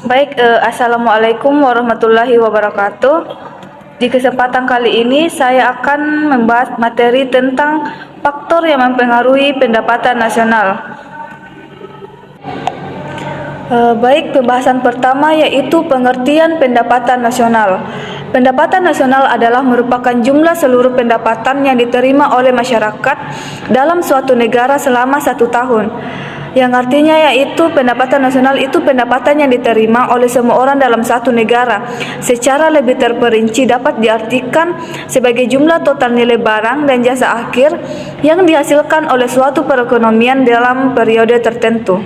Assalamualaikum warahmatullahi wabarakatuh. Di kesempatan kali ini saya akan membahas materi tentang faktor yang mempengaruhi pendapatan nasional. Pembahasan pertama yaitu pengertian pendapatan nasional. Pendapatan nasional adalah merupakan jumlah seluruh pendapatan yang diterima oleh masyarakat dalam suatu negara selama 1 tahun. Yang artinya yaitu pendapatan nasional itu pendapatan yang diterima oleh semua orang dalam satu negara. Secara lebih terperinci dapat diartikan sebagai jumlah total nilai barang dan jasa akhir yang dihasilkan oleh suatu perekonomian dalam periode tertentu.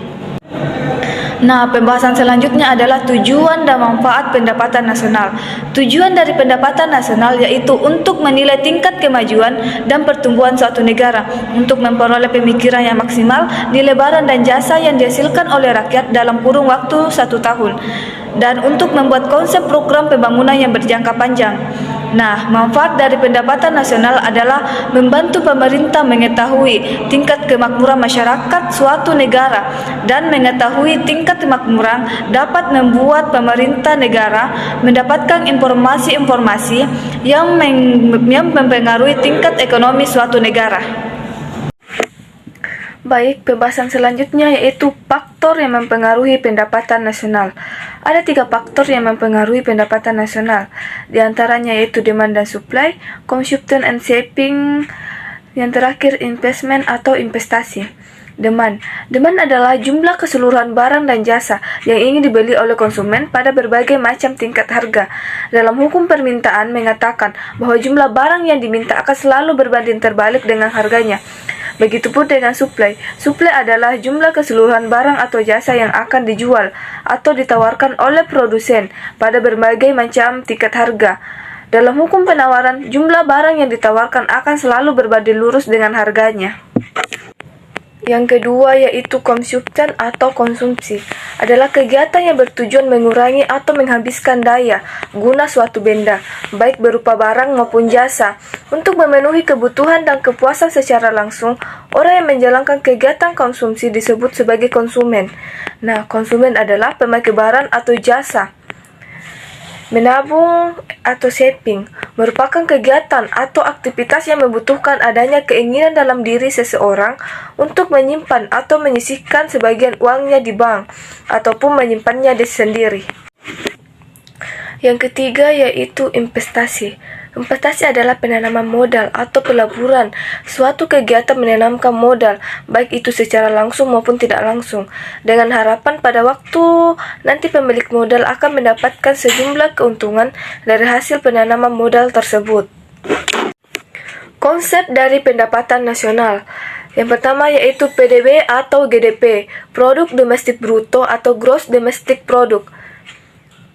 Nah, pembahasan selanjutnya adalah tujuan dan manfaat pendapatan nasional. Tujuan dari pendapatan nasional yaitu untuk menilai tingkat kemajuan dan pertumbuhan suatu negara, untuk memperoleh pemikiran yang maksimal, nilai barang dan jasa yang dihasilkan oleh rakyat dalam kurun waktu 1 tahun, dan untuk membuat konsep program pembangunan yang berjangka panjang. Nah, manfaat dari pendapatan nasional adalah membantu pemerintah mengetahui tingkat kemakmuran masyarakat suatu negara, dan mengetahui tingkat kemakmuran dapat membuat pemerintah negara mendapatkan informasi-informasi yang mempengaruhi tingkat ekonomi suatu negara. Pembahasan selanjutnya yaitu faktor yang mempengaruhi pendapatan nasional. Ada 3 faktor yang mempengaruhi pendapatan nasional. Di antaranya yaitu demand dan supply, consumption and saving, yang terakhir investment atau investasi. Demand adalah jumlah keseluruhan barang dan jasa yang ingin dibeli oleh konsumen pada berbagai macam tingkat harga. Dalam hukum permintaan mengatakan bahwa jumlah barang yang diminta akan selalu berbanding terbalik dengan harganya. Begitupun dengan supply. Supply adalah jumlah keseluruhan barang atau jasa yang akan dijual atau ditawarkan oleh produsen pada berbagai macam tingkat harga. Dalam hukum penawaran, jumlah barang yang ditawarkan akan selalu berbanding lurus dengan harganya. Yang kedua yaitu consumption atau konsumsi, adalah kegiatan yang bertujuan mengurangi atau menghabiskan daya guna suatu benda, baik berupa barang maupun jasa, untuk memenuhi kebutuhan dan kepuasan secara langsung. Orang yang menjalankan kegiatan konsumsi disebut sebagai konsumen. Nah, konsumen adalah pemakai barang atau jasa. Menabung atau saving merupakan kegiatan atau aktivitas yang membutuhkan adanya keinginan dalam diri seseorang untuk menyimpan atau menyisihkan sebagian uangnya di bank ataupun menyimpannya sendiri. Yang ketiga yaitu investasi. Investasi adalah penanaman modal atau pelaburan, suatu kegiatan menanamkan modal, baik itu secara langsung maupun tidak langsung, dengan harapan pada waktu nanti pemilik modal akan mendapatkan sejumlah keuntungan dari hasil penanaman modal tersebut. Konsep dari pendapatan nasional. Yang pertama yaitu PDB atau GDP, Produk Domestik Bruto atau Gross Domestic Product.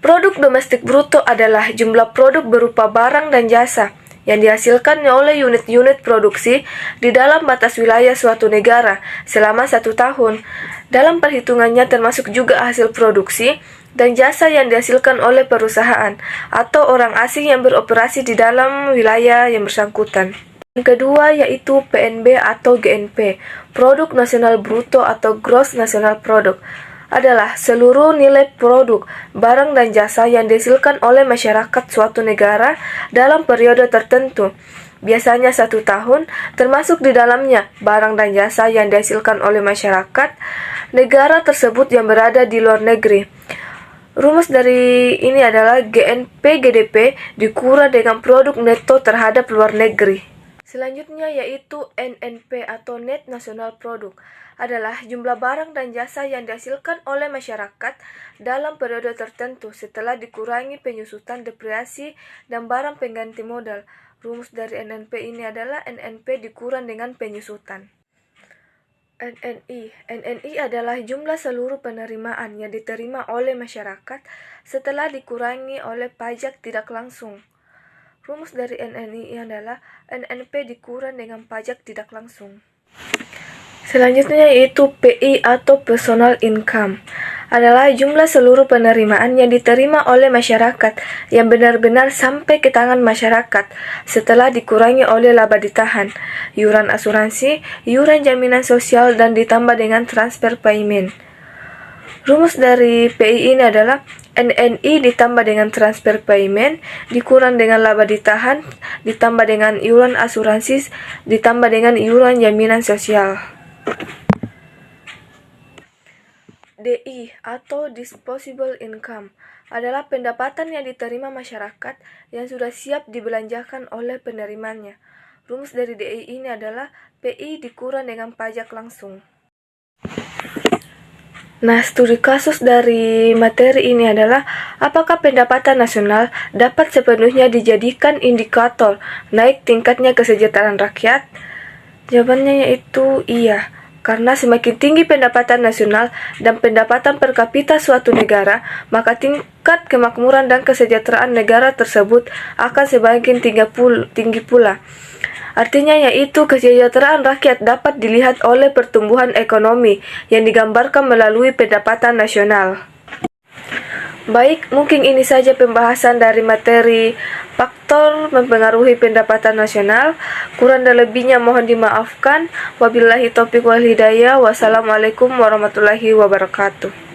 Produk domestik bruto adalah jumlah produk berupa barang dan jasa yang dihasilkan oleh unit-unit produksi di dalam batas wilayah suatu negara selama 1 tahun. Dalam perhitungannya termasuk juga hasil produksi dan jasa yang dihasilkan oleh perusahaan atau orang asing yang beroperasi di dalam wilayah yang bersangkutan. Yang kedua yaitu PNB atau GNP, Produk Nasional Bruto atau Gross National Product, adalah seluruh nilai produk, barang dan jasa yang dihasilkan oleh masyarakat suatu negara dalam periode tertentu, biasanya 1 tahun, termasuk di dalamnya barang dan jasa yang dihasilkan oleh masyarakat negara tersebut yang berada di luar negeri. Rumus dari ini adalah GNP GDP dikurang dengan produk neto terhadap luar negeri. Selanjutnya yaitu NNP atau Net National Product, adalah jumlah barang dan jasa yang dihasilkan oleh masyarakat dalam periode tertentu setelah dikurangi penyusutan depresiasi dan barang pengganti modal. Rumus dari NNP ini adalah NNP dikurang dengan penyusutan. NNI adalah jumlah seluruh penerimaan yang diterima oleh masyarakat setelah dikurangi oleh pajak tidak langsung. Rumus dari NNI adalah NNP dikurang dengan pajak tidak langsung. Selanjutnya yaitu PI atau Personal Income, adalah jumlah seluruh penerimaan yang diterima oleh masyarakat yang benar-benar sampai ke tangan masyarakat setelah dikurangi oleh laba ditahan, iuran asuransi, iuran jaminan sosial dan ditambah dengan transfer payment. Rumus dari PI ini adalah NNI ditambah dengan transfer payment, dikurang dengan laba ditahan, ditambah dengan iuran asuransi, ditambah dengan iuran jaminan sosial. DI atau disposable income adalah pendapatan yang diterima masyarakat yang sudah siap dibelanjakan oleh penerimanya. Rumus dari DI ini adalah PI dikurang dengan pajak langsung. Nah, studi kasus dari materi ini adalah apakah pendapatan nasional dapat sepenuhnya dijadikan indikator naik tingkatnya kesejahteraan rakyat? Jawabannya yaitu iya, karena semakin tinggi pendapatan nasional dan pendapatan per kapita suatu negara, maka tingkat kemakmuran dan kesejahteraan negara tersebut akan semakin tinggi pula. Artinya yaitu kesejahteraan rakyat dapat dilihat oleh pertumbuhan ekonomi yang digambarkan melalui pendapatan nasional. Baik, mungkin ini saja pembahasan dari materi faktor mempengaruhi pendapatan nasional. Kurang dan lebihnya mohon dimaafkan. Wabillahi taufiq wal hidayah. Wassalamualaikum warahmatullahi wabarakatuh.